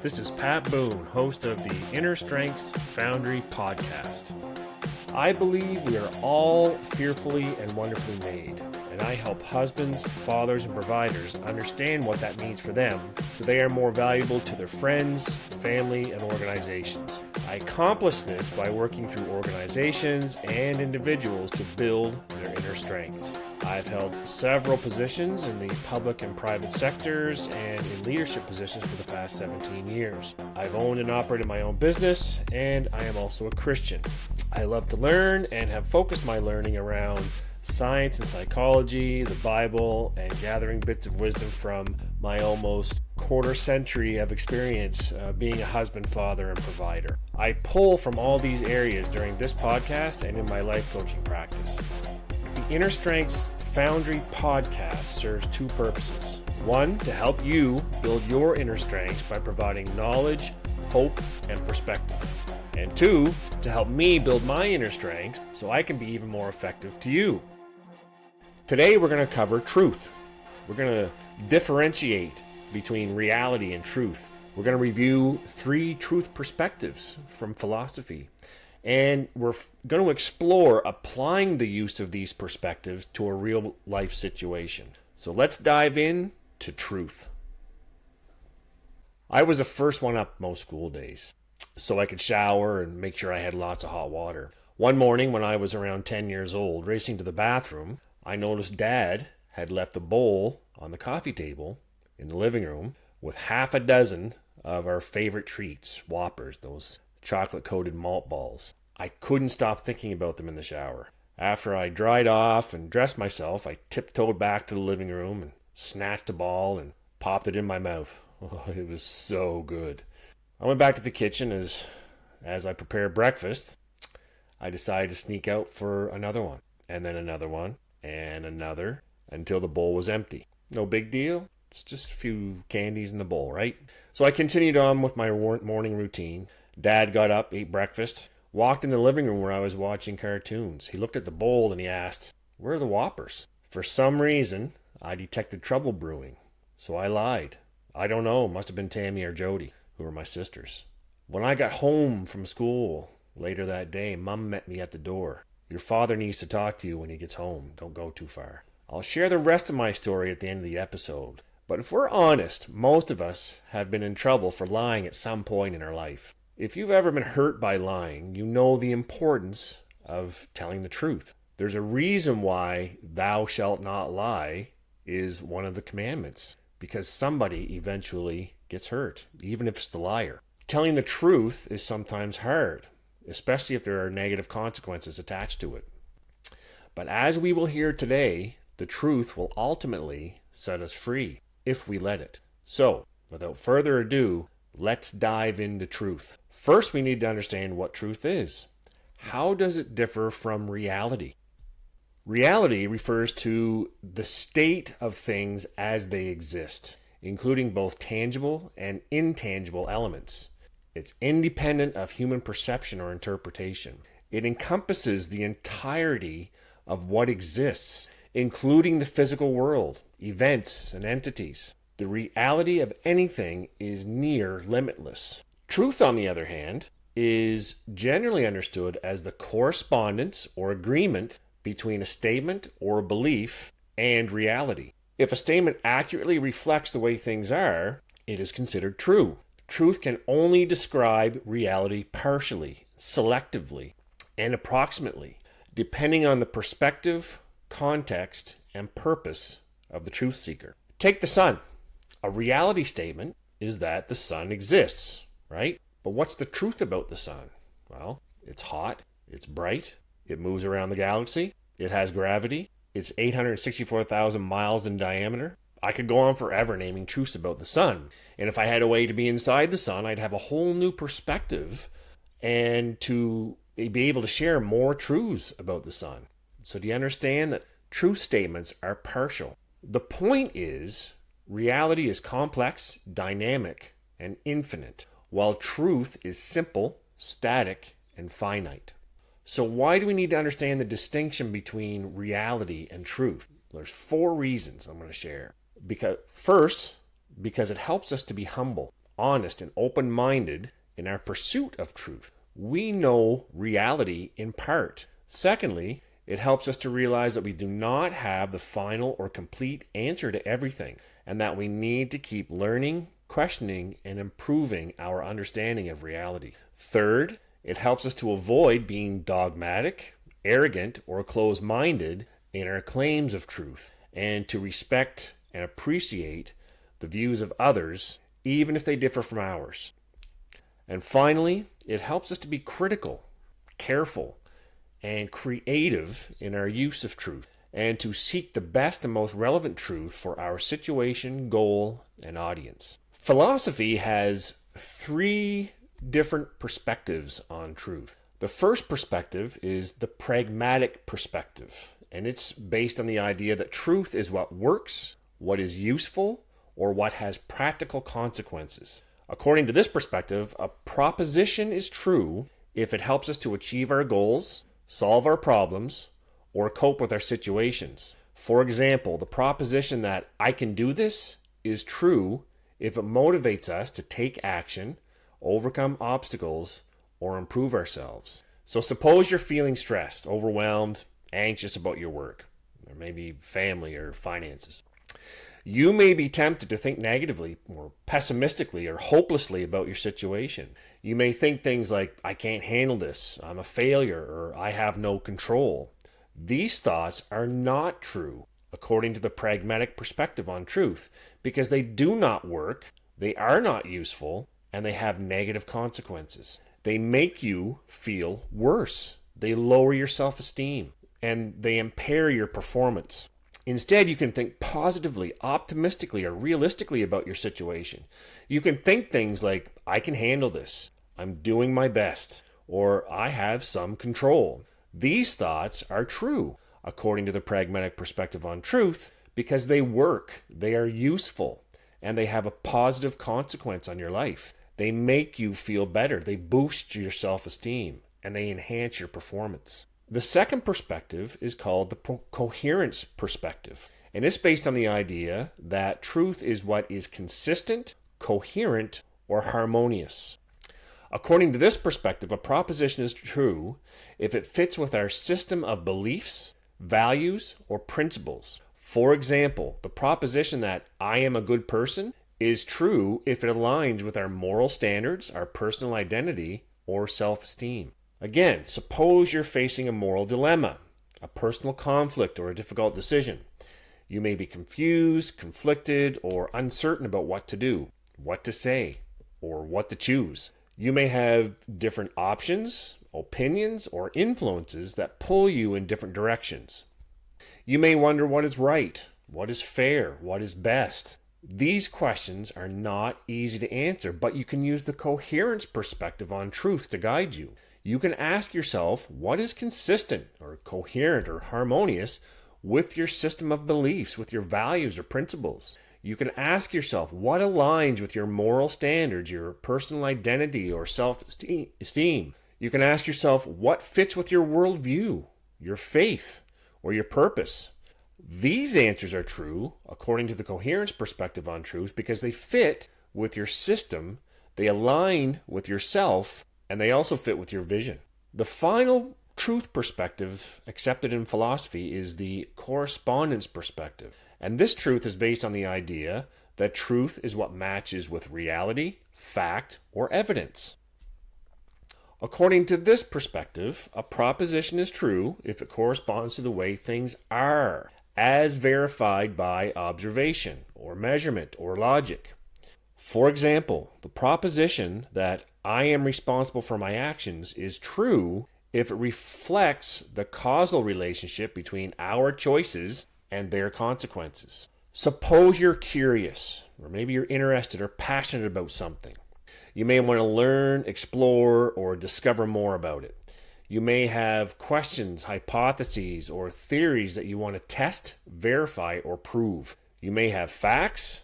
This is Pat Boone, host of the Inner Strengths Foundry podcast. I believe we are all fearfully and wonderfully made, and I help husbands, fathers, and providers understand what that means for them so they are more valuable to their friends, family, and organizations. I accomplish this by working through organizations and individuals to build their inner strengths. I've held several positions in the public and private sectors and in leadership positions for the past 17 years. I've owned and operated my own business, and I am also a Christian. I love to learn and have focused my learning around science and psychology, the Bible, and gathering bits of wisdom from my almost quarter century of experience being a husband, father, and provider. I pull from all these areas during this podcast and in my life coaching practice. The Inner Strengths Foundry podcast serves two purposes. One, to help you build your inner strengths by providing knowledge, hope, and perspective. And two, to help me build my inner strengths so I can be even more effective to you. Today we're going to cover truth. We're going to differentiate between reality and truth. We're going to review 3 truth perspectives from philosophy. And we're going to explore applying the use of these perspectives to a real life situation. So let's dive in to truth. I was the first one up most school days, so I could shower and make sure I had lots of hot water. One morning when I was around 10 years old, racing to the bathroom, I noticed Dad had left a bowl on the coffee table in the living room with half a dozen of our favorite treats, Whoppers, those chocolate-coated malt balls. I couldn't stop thinking about them in the shower. After I dried off and dressed myself, I tiptoed back to the living room and snatched a ball and popped it in my mouth. Oh, it was so good. I went back to the kitchen as I prepared breakfast. I decided to sneak out for another one, and then another one, and another, until the bowl was empty. No big deal. It's just a few candies in the bowl, right? So I continued on with my morning routine. Dad got up, ate breakfast, walked in the living room where I was watching cartoons. He looked at the bowl and he asked, "Where are the Whoppers?" For some reason, I detected trouble brewing, so I lied. I don't know, must have been Tammy or Jody, who were my sisters. When I got home from school later that day, Mom met me at the door. "Your father needs to talk to you when he gets home. Don't go too far." I'll share the rest of my story at the end of the episode. But if we're honest, most of us have been in trouble for lying at some point in our life. If you've ever been hurt by lying, you know the importance of telling the truth. There's a reason why "thou shalt not lie" is one of the commandments, because somebody eventually gets hurt, even if it's the liar. Telling the truth is sometimes hard, especially if there are negative consequences attached to it. But as we will hear today, the truth will ultimately set us free if we let it. So, without further ado, let's dive into truth. First, we need to understand what truth is. How does it differ from reality? Reality refers to the state of things as they exist, including both tangible and intangible elements. It's independent of human perception or interpretation. It encompasses the entirety of what exists, including the physical world, events, and entities. The reality of anything is near limitless. Truth, on the other hand, is generally understood as the correspondence or agreement between a statement or a belief and reality. If a statement accurately reflects the way things are, it is considered true. Truth can only describe reality partially, selectively, and approximately, depending on the perspective, context, and purpose of the truth seeker. Take the sun. A reality statement is that the sun exists, right? But what's the truth about the sun? Well, it's hot, it's bright, it moves around the galaxy, it has gravity, it's 864,000 miles in diameter. I could go on forever naming truths about the sun. And if I had a way to be inside the sun, I'd have a whole new perspective and to be able to share more truths about the sun. So do you understand that truth statements are partial? The point is, reality is complex, dynamic, and infinite, while truth is simple, static, and finite. So why do we need to understand the distinction between reality and truth? There's 4 reasons I'm going to share. Because it helps us to be humble. honest, and open-minded in our pursuit of truth. We know reality in part. Secondly, it helps us to realize that we do not have the final or complete answer to everything, and that we need to keep learning, questioning, and improving our understanding of reality. Third, it helps us to avoid being dogmatic, arrogant, or closed-minded in our claims of truth, and to respect and appreciate the views of others, even if they differ from ours. And finally, it helps us to be critical, careful, and creative in our use of truth, and to seek the best and most relevant truth for our situation, goal, and audience. Philosophy has three different perspectives on truth. The first perspective is the pragmatic perspective, and it's based on the idea that truth is what works, what is useful, or what has practical consequences. According to this perspective, a proposition is true if it helps us to achieve our goals, solve our problems, or cope with our situations. For example, the proposition that I can do this is true if it motivates us to take action, overcome obstacles, or improve ourselves. So suppose you're feeling stressed, overwhelmed, anxious about your work, or maybe family or finances. You may be tempted to think negatively or pessimistically or hopelessly about your situation. You may think things like, I can't handle this, I'm a failure, or I have no control. These thoughts are not true according to the pragmatic perspective on truth, because they do not work, they are not useful, and they have negative consequences. They make you feel worse. They lower your self-esteem, and they impair your performance. Instead, you can think positively, optimistically, or realistically about your situation. You can think things like, I can handle this, I'm doing my best, or I have some control. These thoughts are true, according to the pragmatic perspective on truth, because they work, they are useful, and they have a positive consequence on your life. They make you feel better, they boost your self-esteem, and they enhance your performance. The second perspective is called the coherence perspective, and it's based on the idea that truth is what is consistent, coherent, or harmonious. According to this perspective, a proposition is true if it fits with our system of beliefs, values, or principles. For example, the proposition that I am a good person is true if it aligns with our moral standards, our personal identity, or self-esteem. Again, suppose you're facing a moral dilemma, a personal conflict, or a difficult decision. You may be confused, conflicted, or uncertain about what to do, what to say, or what to choose. You may have different options, opinions, or influences that pull you in different directions. You may wonder what is right, what is fair, what is best. These questions are not easy to answer, but you can use the coherence perspective on truth to guide you. You can ask yourself what is consistent or coherent or harmonious with your system of beliefs, with your values or principles. You can ask yourself what aligns with your moral standards, your personal identity or self-esteem. You can ask yourself what fits with your worldview, your faith, or your purpose. These answers are true according to the coherence perspective on truth because they fit with your system, they align with yourself, and they also fit with your vision. The final truth perspective accepted in philosophy is the correspondence perspective. And this truth is based on the idea that truth is what matches with reality, fact, or evidence. According to this perspective, a proposition is true if it corresponds to the way things are, as verified by observation, or measurement, or logic. For example, the proposition that I am responsible for my actions is true if it reflects the causal relationship between our choices and their consequences. Suppose you're curious, or maybe you're interested or passionate about something. You may want to learn, explore, or discover more about it. You may have questions, hypotheses, or theories that you want to test, verify, or prove. You may have facts,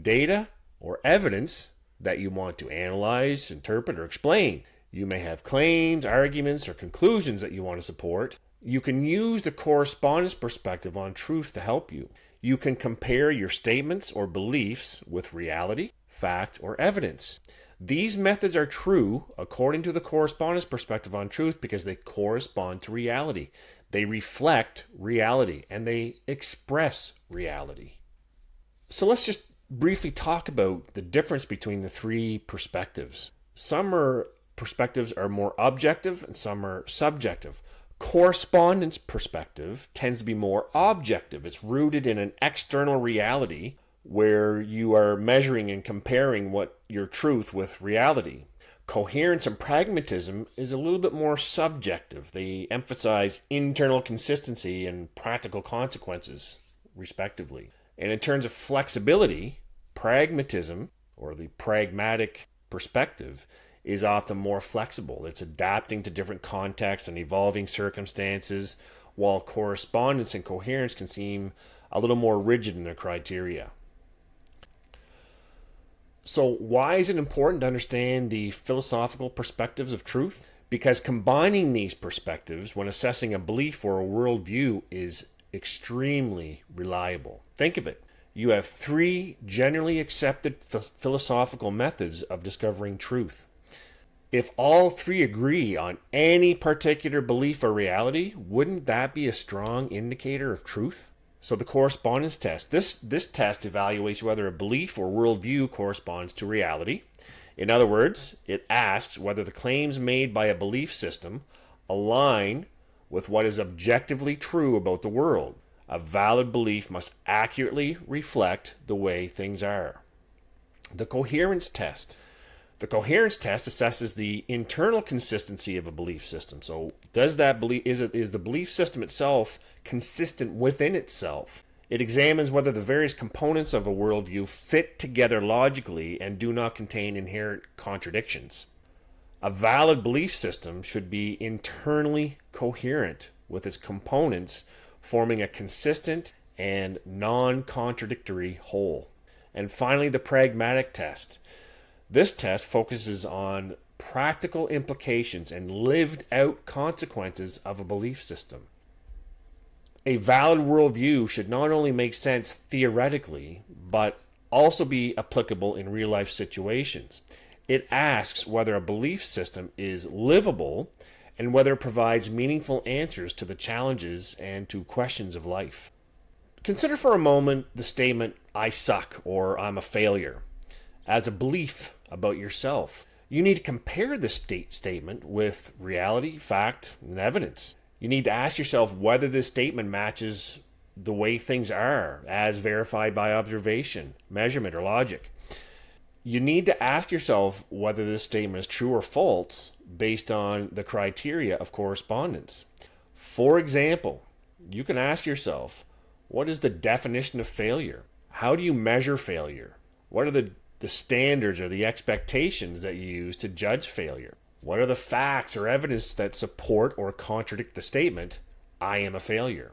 data, or evidence that you want to analyze, interpret, or explain. You may have claims, arguments, or conclusions that you want to support. You can use the correspondence perspective on truth to help you. You can compare your statements or beliefs with reality, fact, or evidence. These methods are true according to the correspondence perspective on truth because they correspond to reality. They reflect reality and they express reality. So let's just briefly talk about the difference between the three perspectives. Some perspectives are more objective and some are subjective. Correspondence perspective tends to be more objective. It's rooted in an external reality where you are measuring and comparing your truth with reality. Coherence and pragmatism is a little bit more subjective. They emphasize internal consistency and practical consequences, respectively. And in terms of flexibility, pragmatism, or the pragmatic perspective, is often more flexible. It's adapting to different contexts and evolving circumstances, while correspondence and coherence can seem a little more rigid in their criteria. So why is it important to understand the philosophical perspectives of truth? Because combining these perspectives when assessing a belief or a worldview is extremely reliable. Think of it. You have three generally accepted philosophical methods of discovering truth. If all three agree on any particular belief or reality, wouldn't that be a strong indicator of truth? So the correspondence test. This test evaluates whether a belief or worldview corresponds to reality. In other words, it asks whether the claims made by a belief system align with what is objectively true about the world. A valid belief must accurately reflect the way things are. The coherence test. The coherence test assesses the internal consistency of a belief system. So, is the belief system itself consistent within itself? It examines whether the various components of a worldview fit together logically and do not contain inherent contradictions. A valid belief system should be internally coherent with its components, forming a consistent and non-contradictory whole. And finally, the pragmatic test. This test focuses on practical implications and lived out consequences of a belief system. A valid worldview should not only make sense theoretically, but also be applicable in real life situations. It asks whether a belief system is livable and whether it provides meaningful answers to the challenges and to questions of life. Consider for a moment the statement, "I suck" or "I'm a failure," as a belief about yourself. You need to compare this statement with reality, fact, and evidence. You need to ask yourself whether this statement matches the way things are, as verified by observation, measurement, or logic. You need to ask yourself whether this statement is true or false based on the criteria of correspondence. For example, you can ask yourself, what is the definition of failure? How do you measure failure? What are the standards or the expectations that you use to judge failure? What are the facts or evidence that support or contradict the statement, "I am a failure"?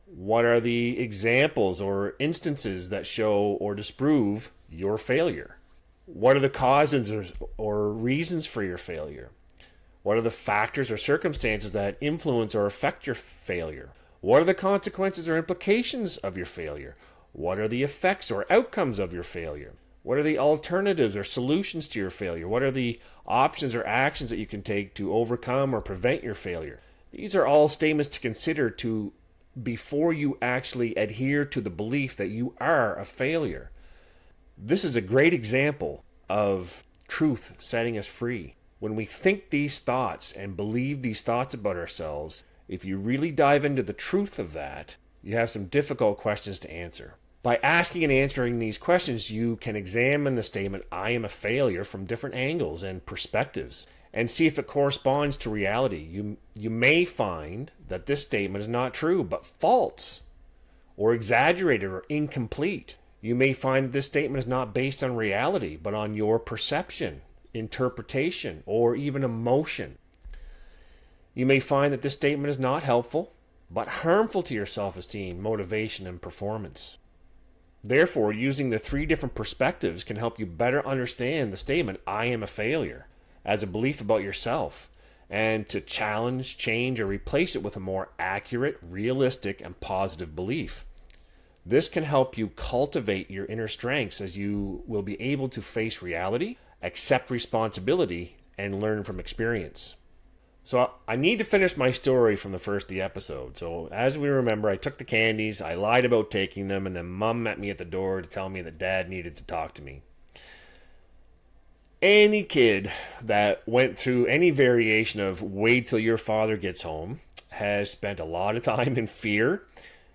What are the examples or instances that show or disprove your failure? What are the causes or reasons for your failure? What are the factors or circumstances that influence or affect your failure? What are the consequences or implications of your failure? What are the effects or outcomes of your failure? What are the alternatives or solutions to your failure? What are the options or actions that you can take to overcome or prevent your failure? These are all statements to consider before you actually adhere to the belief that you are a failure. This is a great example of truth setting us free. When we think these thoughts and believe these thoughts about ourselves, if you really dive into the truth of that, you have some difficult questions to answer. By asking and answering these questions, you can examine the statement, "I am a failure," from different angles and perspectives and see if it corresponds to reality. You may find that this statement is not true, but false, or exaggerated, or incomplete. You may find that this statement is not based on reality, but on your perception, interpretation, or even emotion. You may find that this statement is not helpful, but harmful to your self-esteem, motivation, and performance. Therefore, using the three different perspectives can help you better understand the statement, "I am a failure," as a belief about yourself, and to challenge, change, or replace it with a more accurate, realistic, and positive belief. This can help you cultivate your inner strengths as you will be able to face reality, accept responsibility, and learn from experience. So I need to finish my story from the first episode. So as we remember, I took the candies, I lied about taking them, and then Mom met me at the door to tell me that Dad needed to talk to me. Any kid that went through any variation of wait till your father gets home has spent a lot of time in fear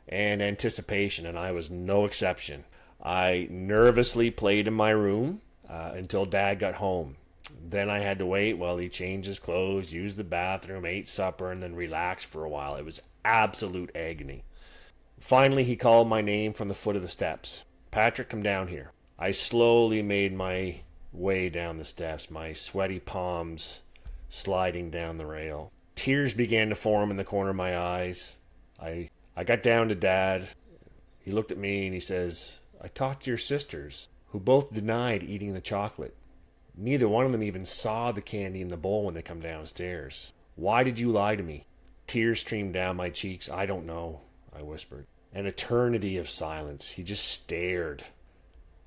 and anticipation, and I was no exception. I nervously played in my room until Dad got home. Then I had to wait while he changed his clothes, used the bathroom, ate supper, and then relaxed for a while. It was absolute agony. Finally, he called my name from the foot of the steps. Patrick, come down here. I slowly made my way down the steps, my sweaty palms sliding down the rail. Tears began to form in the corner of my eyes. I got down to Dad. He looked at me and he says, I talked to your sisters, who both denied eating the chocolate. Neither one of them even saw the candy in the bowl when they come downstairs. Why did you lie to me? Tears streamed down my cheeks. I don't know, I whispered. An eternity of silence. He just stared.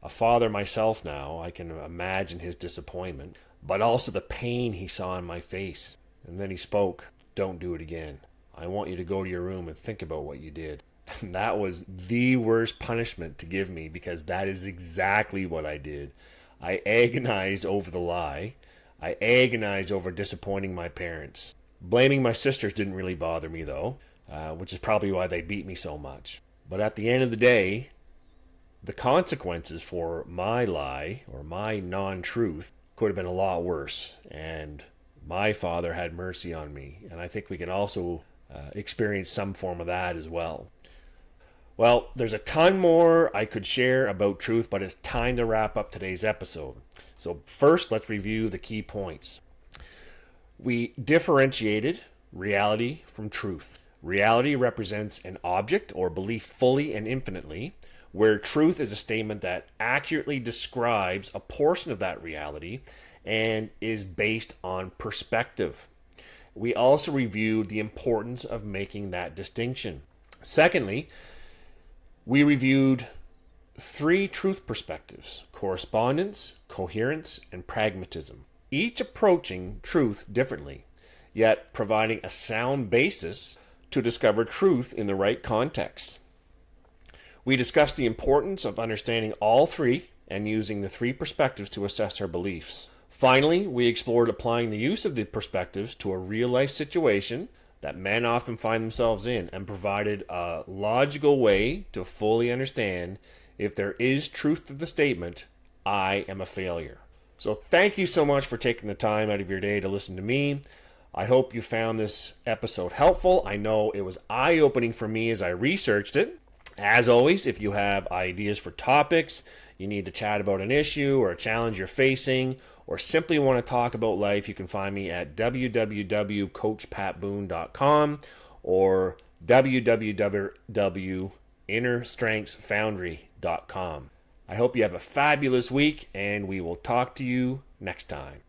A father myself now, I can imagine his disappointment, but also the pain he saw in my face. And then he spoke. Don't do it again. I want you to go to your room and think about what you did. And that was the worst punishment to give me, because that is exactly what I did. I agonized over the lie. I agonized over disappointing my parents. Blaming my sisters didn't really bother me, though, which is probably why they beat me so much. But at the end of the day, the consequences for my lie or my non-truth could have been a lot worse. And my father had mercy on me. And I think we can also experience some form of that as well. Well, there's a ton more I could share about truth, but it's time to wrap up today's episode. So first, let's review the key points. We differentiated reality from truth. Reality represents an object or belief fully and infinitely, where truth is a statement that accurately describes a portion of that reality and is based on perspective. We also reviewed the importance of making that distinction. Secondly, we reviewed 3 truth perspectives: correspondence, coherence, and pragmatism, each approaching truth differently, yet providing a sound basis to discover truth in the right context. We discussed the importance of understanding all 3 and using the 3 perspectives to assess our beliefs. Finally, we explored applying the use of the perspectives to a real-life situation that men often find themselves in, and provided a logical way to fully understand if there is truth to the statement, I am a failure. So thank you so much for taking the time out of your day to listen to me. I hope you found this episode helpful. I know it was eye-opening for me as I researched it. As always, if you have ideas for topics, you need to chat about an issue or a challenge you're facing, or simply want to talk about life, you can find me at www.coachpatboone.com or www.innerstrengthsfoundry.com. I hope you have a fabulous week, and we will talk to you next time.